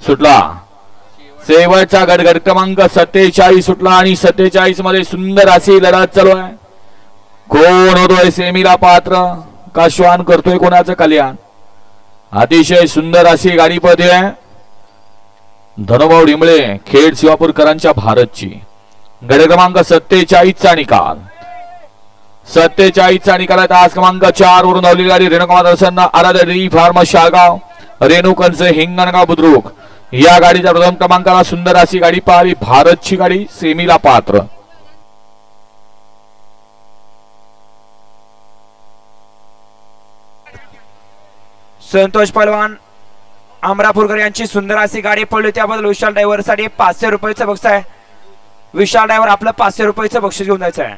सुटला. शेवटचा गट क्रमांक 47 सुटला आणि 47 मध्ये सुंदर अशी लढत चालू आहे. कोण होतोय सेमीला पात्र का श्वान करतोय कोणाचं कल्याण. अतिशय सुंदर अशी गाडी पळते आहे. धनुभाऊ डिंबळे खेड शिवापूरकरांच्या भारतची. गट क्रमांक 47 चा निकाल. 47 चा निकाल. तास क्रमांक 4 वरून धावलेली गाडी रेणुका दर्शन आराध्य डेअरी फार्म शाळगाव रेणुकंच हिंगणगाव बुद्रुक या गाडीच्या प्रथम क्रमांकाला सुंदर अशी गाडी पाहिली. भारतची गाडी सेमीला पात्र. संतोष पहलवान अमरापूरकर यांची सुंदर अशी गाडी पडली त्याबद्दल विशाल ड्रायव्हर साठी 500 रुपयाचं बक्षीस आहे. विशाल ड्रायव्हर आपलं 500 रुपयाचं बक्षीस घेऊन जायचं आहे.